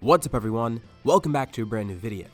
What's up everyone, welcome back to a brand new video.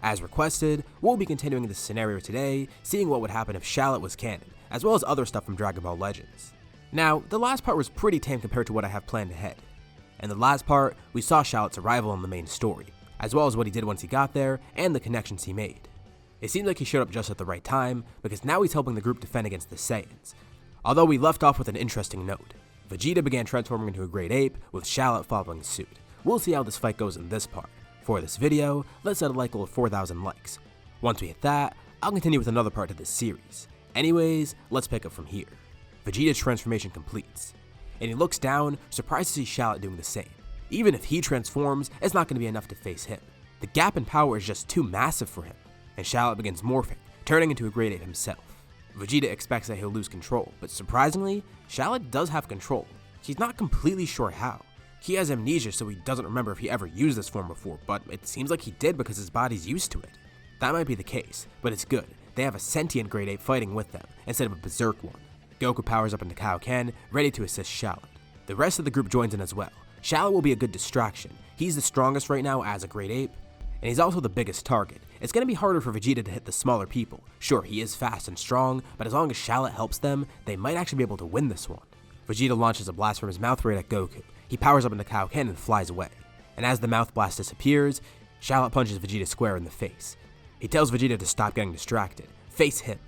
As requested, we'll be continuing this scenario today, seeing what would happen if Shallot was canon, as well as other stuff from Dragon Ball Legends. Now, the last part was pretty tame compared to what I have planned ahead. In the last part, we saw Shallot's arrival in the main story, as well as what he did once he got there, and the connections he made. It seems like he showed up just at the right time, because now he's helping the group defend against the Saiyans. Although we left off with an interesting note. Vegeta began transforming into a great ape, with Shallot following suit. We'll see how this fight goes in this part. For this video, let's set a like goal of 4,000 likes. Once we hit that, I'll continue with another part of this series. Anyways, let's pick up from here. Vegeta's transformation completes, and he looks down, surprised to see Shallot doing the same. Even if he transforms, it's not going to be enough to face him. The gap in power is just too massive for him, and Shallot begins morphing, turning into a great ape himself. Vegeta expects that he'll lose control, but surprisingly, Shallot does have control. He's not completely sure how. He has amnesia, so he doesn't remember if he ever used this form before, but it seems like he did because his body's used to it. That might be the case, but it's good. They have a sentient great ape fighting with them, instead of a berserk one. Goku powers up into Kaioken, ready to assist Shallot. The rest of the group joins in as well. Shallot will be a good distraction. He's the strongest right now as a great ape, and he's also the biggest target. It's going to be harder for Vegeta to hit the smaller people. Sure, he is fast and strong, but as long as Shallot helps them, they might actually be able to win this one. Vegeta launches a blast from his mouth right at Goku. He powers up into Kaioken and flies away. And as the mouth blast disappears, Shallot punches Vegeta square in the face. He tells Vegeta to stop getting distracted, face him.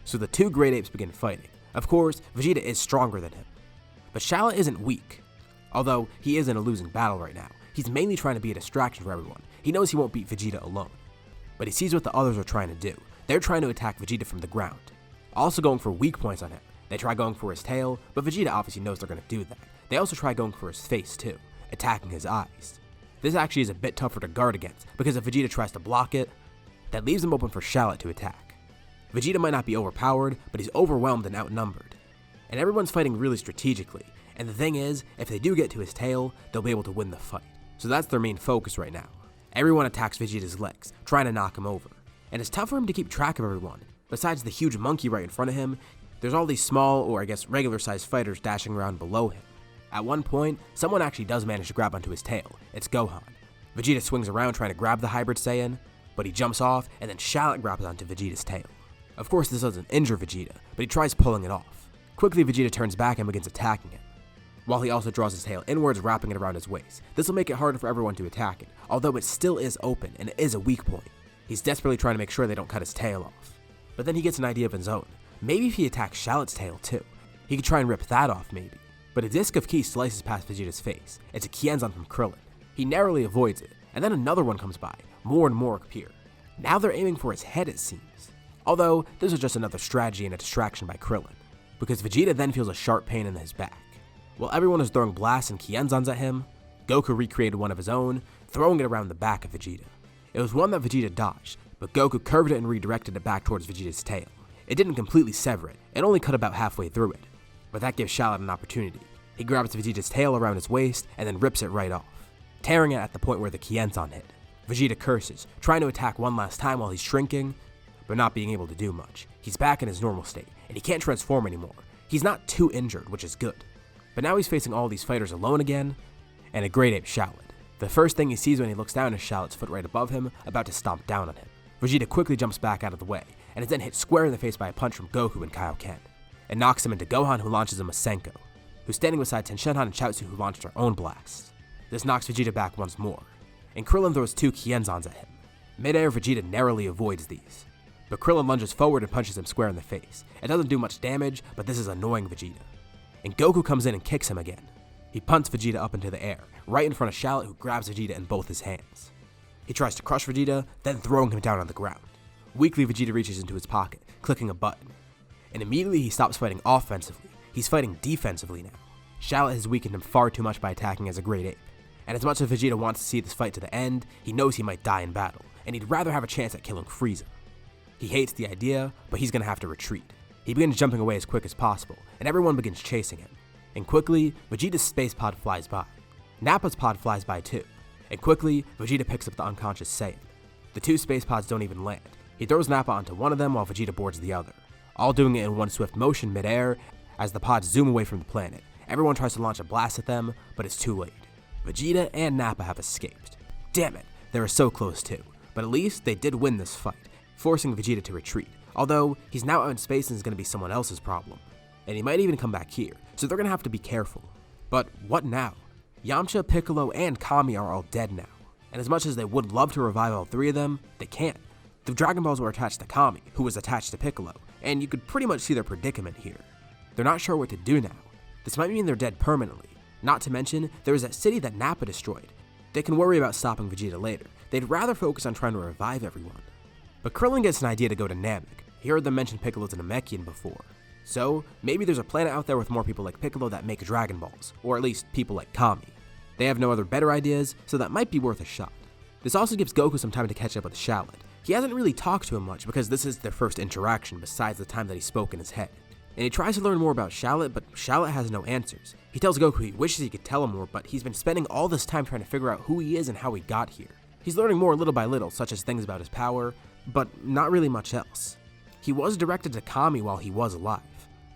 So the two great apes begin fighting. Of course, Vegeta is stronger than him. But Shallot isn't weak. Although he is in a losing battle right now. He's mainly trying to be a distraction for everyone. He knows he won't beat Vegeta alone. But he sees what the others are trying to do. They're trying to attack Vegeta from the ground. Also going for weak points on him. They try going for his tail, but Vegeta obviously knows they're going to do that. They also try going for his face too, attacking his eyes. This actually is a bit tougher to guard against, because if Vegeta tries to block it, that leaves him open for Shallot to attack. Vegeta might not be overpowered, but he's overwhelmed and outnumbered. And everyone's fighting really strategically, and the thing is, if they do get to his tail, they'll be able to win the fight. So that's their main focus right now. Everyone attacks Vegeta's legs, trying to knock him over. And it's tough for him to keep track of everyone. Besides the huge monkey right in front of him, there's all these small, or I guess regular sized fighters dashing around below him. At one point, someone actually does manage to grab onto his tail. It's Gohan. Vegeta swings around trying to grab the hybrid Saiyan, but he jumps off, and then Shallot grabs onto Vegeta's tail. Of course, this doesn't injure Vegeta, but he tries pulling it off. Quickly, Vegeta turns back and begins attacking him, while he also draws his tail inwards, wrapping it around his waist. This will make it harder for everyone to attack it, although it still is open, and it is a weak point. He's desperately trying to make sure they don't cut his tail off. But then he gets an idea of his own. Maybe if he attacks Shallot's tail too, he could try and rip that off maybe. But a disc of ki slices past Vegeta's face. It's a Kienzan from Krillin. He narrowly avoids it, and then another one comes by. More and more appear. Now they're aiming for his head, it seems. Although, this is just another strategy and a distraction by Krillin, because Vegeta then feels a sharp pain in his back. While everyone is throwing blasts and Kienzans at him, Goku recreated one of his own, throwing it around the back of Vegeta. It was one that Vegeta dodged, but Goku curved it and redirected it back towards Vegeta's tail. It didn't completely sever it, it only cut about halfway through it. But that gives Shallot an opportunity. He grabs Vegeta's tail around his waist and then rips it right off, tearing it at the point where the Kienzan hit. Vegeta curses, trying to attack one last time while he's shrinking, but not being able to do much. He's back in his normal state, and he can't transform anymore. He's not too injured, which is good. But now he's facing all these fighters alone again, and a great ape Shallot. The first thing he sees when he looks down is Shallot's foot right above him, about to stomp down on him. Vegeta quickly jumps back out of the way, and is then hit square in the face by a punch from Goku and Kaioken. It knocks him into Gohan, who launches him a Senko, who's standing beside Tenshinhan and Chaozu, who launched their own blasts. This knocks Vegeta back once more, and Krillin throws two Kienzans at him. Mid-air, Vegeta narrowly avoids these, but Krillin lunges forward and punches him square in the face. It doesn't do much damage, but this is annoying Vegeta. And Goku comes in and kicks him again. He punts Vegeta up into the air, right in front of Shallot, who grabs Vegeta in both his hands. He tries to crush Vegeta, then throwing him down on the ground. Weakly, Vegeta reaches into his pocket, clicking a button, and immediately he stops fighting offensively. He's fighting defensively now. Shallot has weakened him far too much by attacking as a great ape, and as much as Vegeta wants to see this fight to the end, he knows he might die in battle, and he'd rather have a chance at killing Frieza. He hates the idea, but he's gonna have to retreat. He begins jumping away as quick as possible, and everyone begins chasing him. And quickly, Vegeta's space pod flies by. Nappa's pod flies by too, and quickly, Vegeta picks up the unconscious Saiyan. The two space pods don't even land. He throws Nappa onto one of them while Vegeta boards the other, all doing it in one swift motion mid-air as the pods zoom away from the planet. Everyone tries to launch a blast at them, but it's too late. Vegeta and Nappa have escaped. Damn it, they were so close too, but at least they did win this fight, forcing Vegeta to retreat, although he's now out in space and is going to be someone else's problem. And he might even come back here, so they're going to have to be careful. But what now? Yamcha, Piccolo, and Kami are all dead now, and as much as they would love to revive all three of them, they can't. The Dragon Balls were attached to Kami, who was attached to Piccolo, and you could pretty much see their predicament here. They're not sure what to do now. This might mean they're dead permanently. Not to mention, there is that city that Nappa destroyed. They can worry about stopping Vegeta later. They'd rather focus on trying to revive everyone. But Krillin gets an idea to go to Namek. He heard them mention Piccolo's a Namekian before. So, maybe there's a planet out there with more people like Piccolo that make Dragon Balls, or at least people like Kami. They have no other better ideas, so that might be worth a shot. This also gives Goku some time to catch up with Shallot. He hasn't really talked to him much because this is their first interaction besides the time that he spoke in his head. And he tries to learn more about Shallot, but Shallot has no answers. He tells Goku he wishes he could tell him more, but he's been spending all this time trying to figure out who he is and how he got here. He's learning more little by little, such as things about his power, but not really much else. He was directed to Kami while he was alive,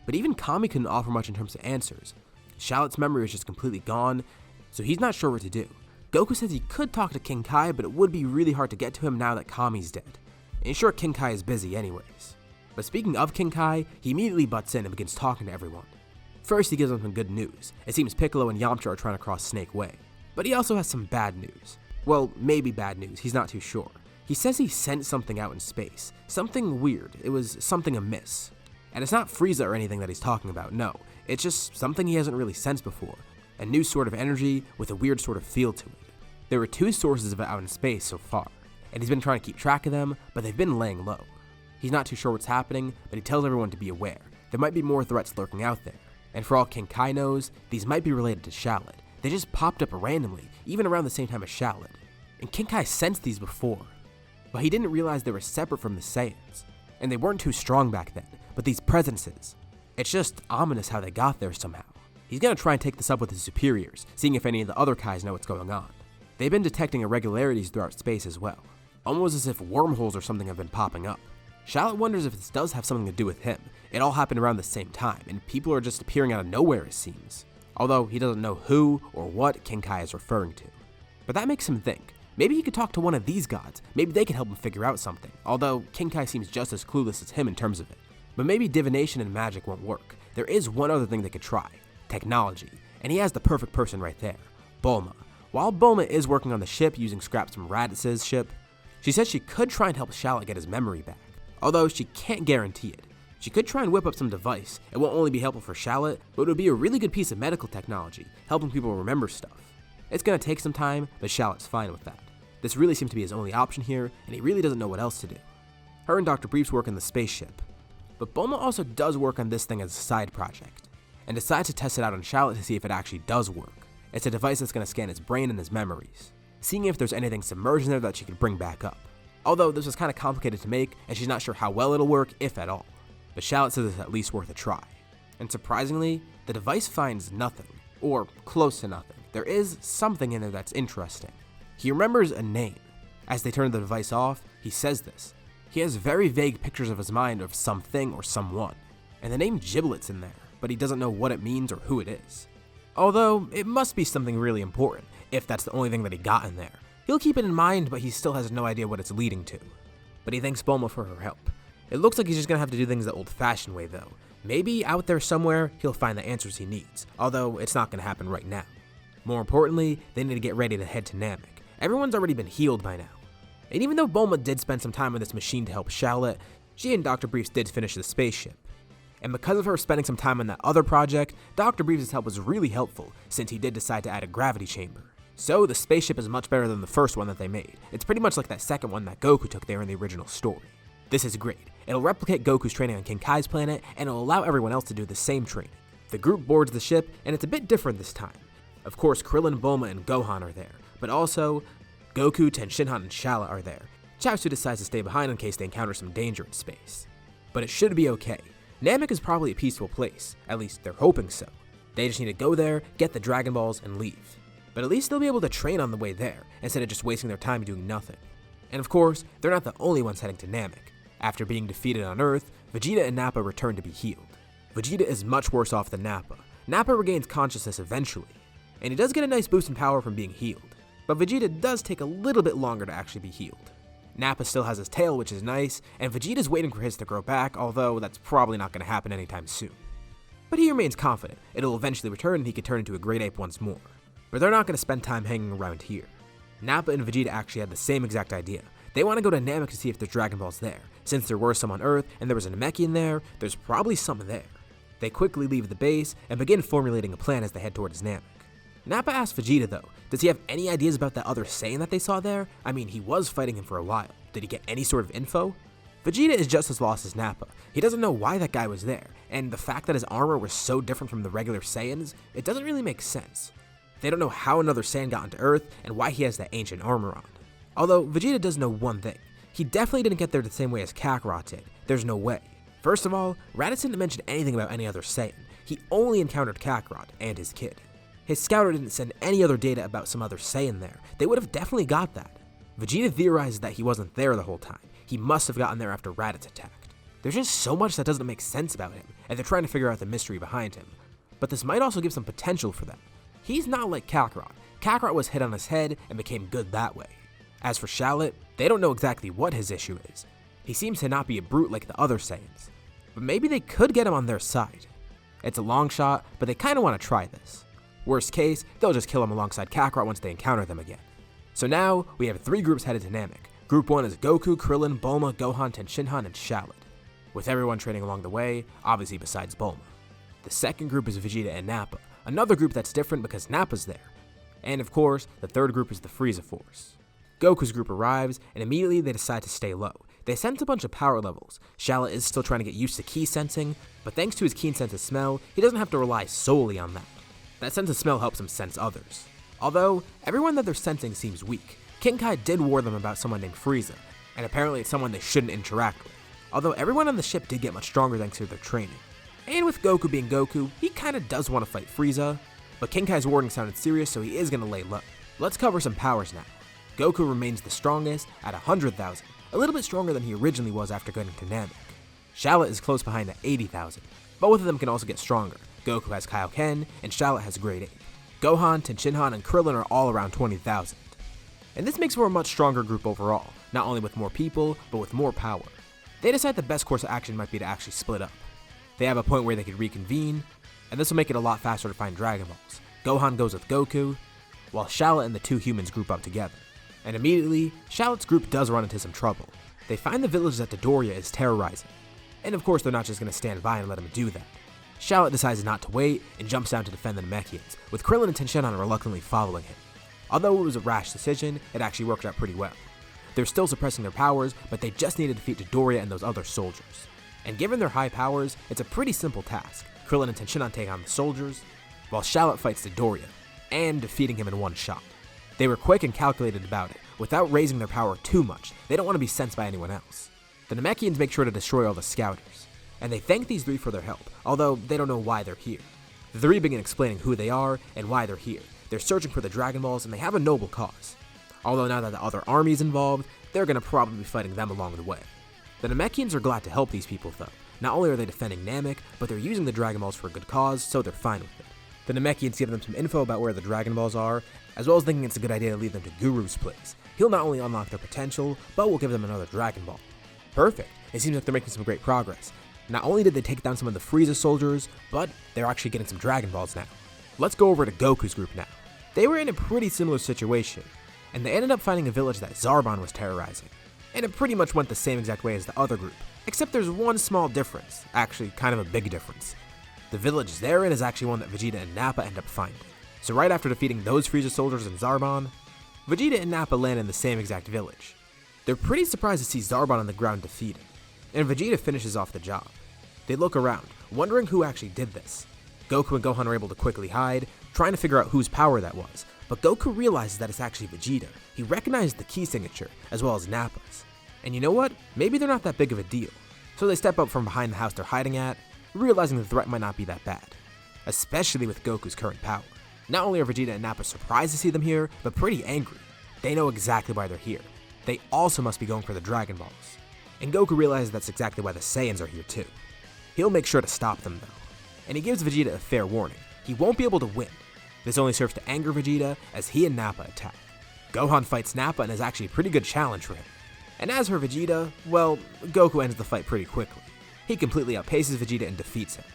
but even Kami couldn't offer much in terms of answers. Shallot's memory is just completely gone, so he's not sure what to do. Goku says he could talk to King Kai, but it would be really hard to get to him now that Kami's dead. And sure, King Kai is busy anyways. But speaking of King Kai, he immediately butts in and begins talking to everyone. First, he gives them some good news. It seems Piccolo and Yamcha are trying to cross Snake Way. But he also has some bad news. Well, maybe bad news, he's not too sure. He says he sent something out in space. Something weird, it was something amiss. And it's not Frieza or anything that he's talking about, no. It's just something he hasn't really sensed before. A new sort of energy with a weird sort of feel to it. There were 2 sources of it out in space so far, and he's been trying to keep track of them, but they've been laying low. He's not too sure what's happening, but he tells everyone to be aware. There might be more threats lurking out there, and for all King Kai knows, these might be related to Shallot. They just popped up randomly, even around the same time as Shallot. And King Kai sensed these before, but he didn't realize they were separate from the Saiyans, and they weren't too strong back then, but these presences. It's just ominous how they got there somehow. He's gonna try and take this up with his superiors, seeing if any of the other Kais know what's going on. They've been detecting irregularities throughout space as well, almost as if wormholes or something have been popping up. Shallot wonders if this does have something to do with him. It all happened around the same time, and people are just appearing out of nowhere it seems. Although he doesn't know who or what King Kai is referring to. But that makes him think. Maybe he could talk to one of these gods, maybe they could help him figure out something, although King Kai seems just as clueless as him in terms of it. But maybe divination and magic won't work. There is one other thing they could try. Technology. And he has the perfect person right there. Bulma. While Bulma is working on the ship using scraps from Raditz' ship, she says she could try and help Shallot get his memory back. Although she can't guarantee it. She could try and whip up some device. It won't only be helpful for Shallot, but it would be a really good piece of medical technology, helping people remember stuff. It's gonna take some time, but Shallot's fine with that. This really seems to be his only option here, and he really doesn't know what else to do. Her and Dr. Briefs work on the spaceship. But Bulma also does work on this thing as a side project, and decides to test it out on Shallot to see if it actually does work. It's a device that's going to scan his brain and his memories, seeing if there's anything submerged in there that she could bring back up. Although this was kind of complicated to make, and she's not sure how well it'll work, if at all. But Shallot says it's at least worth a try. And surprisingly, the device finds nothing, or close to nothing. There is something in there that's interesting. He remembers a name. As they turn the device off, he says this. He has very vague pictures of his mind of something or someone, and the name Giblet's in there, but he doesn't know what it means or who it is. Although, it must be something really important, if that's the only thing that he got in there. He'll keep it in mind, but he still has no idea what it's leading to. But he thanks Bulma for her help. It looks like he's just gonna have to do things the old-fashioned way though. Maybe out there somewhere, he'll find the answers he needs, although it's not gonna happen right now. More importantly, they need to get ready to head to Namek. Everyone's already been healed by now. And even though Bulma did spend some time on this machine to help Shallot, she and Dr. Briefs did finish the spaceship. And because of her spending some time on that other project, Dr. Briefs' help was really helpful, since he did decide to add a gravity chamber. So the spaceship is much better than the first one that they made. It's pretty much like that second one that Goku took there in the original story. This is great. It'll replicate Goku's training on King Kai's planet, and it'll allow everyone else to do the same training. The group boards the ship, and it's a bit different this time. Of course, Krillin, Bulma, and Gohan are there, but also Goku, Tenshinhan, and Shallot are there. Chaozu decides to stay behind in case they encounter some danger in space. But it should be okay. Namek is probably a peaceful place, at least they're hoping so. They just need to go there, get the Dragon Balls, and leave. But at least they'll be able to train on the way there, instead of just wasting their time doing nothing. And of course, they're not the only ones heading to Namek. After being defeated on Earth, Vegeta and Nappa return to be healed. Vegeta is much worse off than Nappa. Nappa regains consciousness eventually. and he does get a nice boost in power from being healed, but Vegeta does take a little bit longer to actually be healed. Nappa still has his tail, which is nice, and Vegeta's waiting for his to grow back, although that's probably not going to happen anytime soon. But he remains confident it'll eventually return and he can turn into a great ape once more. But they're not going to spend time hanging around here. Nappa and Vegeta actually had the same exact idea. They want to go to Namek to see if there's Dragon Balls there. Since there were some on Earth and there was a Namekian there, there's probably some there. They quickly leave the base and begin formulating a plan as they head towards Namek. Nappa asks Vegeta though, does he have any ideas about that other Saiyan that they saw there? I mean, he was fighting him for a while. Did he get any sort of info? Vegeta is just as lost as Nappa. He doesn't know why that guy was there, and the fact that his armor was so different from the regular Saiyans, it doesn't really make sense. They don't know how another Saiyan got onto Earth and why he has that ancient armor on. Although, Vegeta does know one thing. He definitely didn't get there the same way as Kakarot did. There's no way. First of all, Raditz didn't mention anything about any other Saiyan. He only encountered Kakarot and his kid. His scouter didn't send any other data about some other Saiyan there. They would have definitely got that. Vegeta theorizes that he wasn't there the whole time. He must have gotten there after Raditz attacked. There's just so much that doesn't make sense about him, and they're trying to figure out the mystery behind him. But this might also give some potential for them. He's not like Kakarot. Kakarot was hit on his head and became good that way. As for Shallot, they don't know exactly what his issue is. He seems to not be a brute like the other Saiyans. But maybe they could get him on their side. It's a long shot, but they kinda wanna try this. Worst case, they'll just kill him alongside Kakarot once they encounter them again. So now, we have 3 groups headed to Namek. Group 1 is Goku, Krillin, Bulma, Gohan, Tenshinhan, and Shallot, with everyone training along the way, obviously besides Bulma. The second group is Vegeta and Nappa, another group that's different because Nappa's there. And of course, the third group is the Frieza Force. Goku's group arrives, and immediately they decide to stay low. They sense a bunch of power levels. Shallot is still trying to get used to ki sensing, but thanks to his keen sense of smell, he doesn't have to rely solely on that. That sense of smell helps him sense others. Although, everyone that they're sensing seems weak. King Kai did warn them about someone named Frieza, and apparently it's someone they shouldn't interact with. Although everyone on the ship did get much stronger thanks to their training. And with Goku being Goku, he kinda does want to fight Frieza, but King Kai's warning sounded serious, so he is gonna lay low. Let's cover some powers now. Goku remains the strongest at 100,000, a little bit stronger than he originally was after going to Namek. Shallot is close behind at 80,000. Both of them can also get stronger. Goku has Kaioken, and Shallot has Great Ape. Gohan, Tenshinhan, and Krillin are all around 20,000. And this makes for a much stronger group overall, not only with more people, but with more power. They decide the best course of action might be to actually split up. They have a point where they could reconvene, and this will make it a lot faster to find Dragon Balls. Gohan goes with Goku, while Shallot and the 2 humans group up together. And immediately, Shallot's group does run into some trouble. They find the village that Dodoria is terrorizing. And of course they're not just going to stand by and let him do that. Shallot decides not to wait and jumps down to defend the Namekians, with Krillin and Tenshinhan reluctantly following him. Although it was a rash decision, it actually worked out pretty well. They're still suppressing their powers, but they just need to defeat Dodoria and those other soldiers. And given their high powers, it's a pretty simple task. Krillin and Tenshinhan take on the soldiers, while Shallot fights Dodoria, and defeating him in one shot. They were quick and calculated about it, without raising their power too much. They don't want to be sensed by anyone else. The Namekians make sure to destroy all the scouters, and they thank these 3 for their help, although they don't know why they're here. The 3 begin explaining who they are and why they're here. They're searching for the Dragon Balls, and they have a noble cause. Although now that the other army's involved, they're gonna probably be fighting them along the way. The Namekians are glad to help these people though. Not only are they defending Namek, but they're using the Dragon Balls for a good cause, so they're fine with it. The Namekians give them some info about where the Dragon Balls are, as well as thinking it's a good idea to lead them to Guru's place. He'll not only unlock their potential, but will give them another Dragon Ball. Perfect. It seems like they're making some great progress. Not only did they take down some of the Frieza soldiers, but they're actually getting some Dragon Balls now. Let's go over to Goku's group now. They were in a pretty similar situation, and they ended up finding a village that Zarbon was terrorizing. And it pretty much went the same exact way as the other group, except there's one small difference, actually kind of a big difference. The village they're in is actually one that Vegeta and Nappa end up finding. So right after defeating those Frieza soldiers in Zarbon, Vegeta and Nappa land in the same exact village. They're pretty surprised to see Zarbon on the ground defeated, and Vegeta finishes off the job. They look around, wondering who actually did this. Goku and Gohan are able to quickly hide, trying to figure out whose power that was, but Goku realizes that it's actually Vegeta. He recognized the key signature, as well as Nappa's. And you know what? Maybe they're not that big of a deal. So they step up from behind the house they're hiding at, realizing the threat might not be that bad. Especially with Goku's current power. Not only are Vegeta and Nappa surprised to see them here, but pretty angry. They know exactly why they're here. They also must be going for the Dragon Balls. And Goku realizes that's exactly why the Saiyans are here too. He'll make sure to stop them though. And he gives Vegeta a fair warning. He won't be able to win. This only serves to anger Vegeta as he and Nappa attack. Gohan fights Nappa and is actually a pretty good challenge for him. And as for Vegeta, well, Goku ends the fight pretty quickly. He completely outpaces Vegeta and defeats him.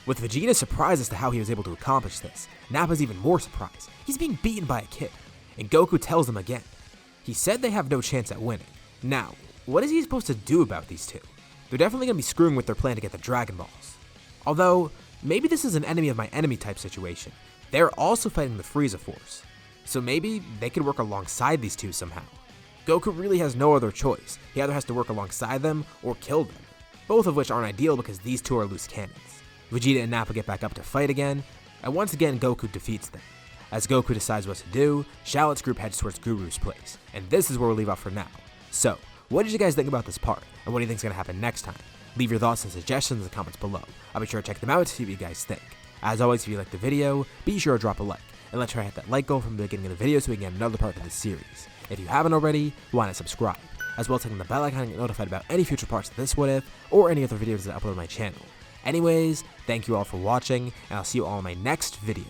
With Vegeta surprised as to how he was able to accomplish this, Nappa's even more surprised. He's being beaten by a kid, and Goku tells him again. He said they have no chance at winning. Now, what is he supposed to do about these two? They're definitely going to be screwing with their plan to get the Dragon Balls. Although, maybe this is an enemy of my enemy type situation. They're also fighting the Frieza Force. So maybe they could work alongside these two somehow. Goku really has no other choice. He either has to work alongside them or kill them. Both of which aren't ideal because these two are loose cannons. Vegeta and Nappa get back up to fight again, and once again Goku defeats them. As Goku decides what to do, Shallot's group heads towards Guru's place, and this is where we'll leave off for now. So, what did you guys think about this part, and what do you think is going to happen next time? Leave your thoughts and suggestions in the comments below. I'll be sure to check them out to see what you guys think. As always, if you liked the video, be sure to drop a like, and let's try to hit that like goal from the beginning of the video so we can get another part of this series. If you haven't already, why not subscribe, as well as clicking the bell icon to get notified about any future parts of this What If, or any other videos that I upload on my channel. Anyways, thank you all for watching, and I'll see you all in my next video.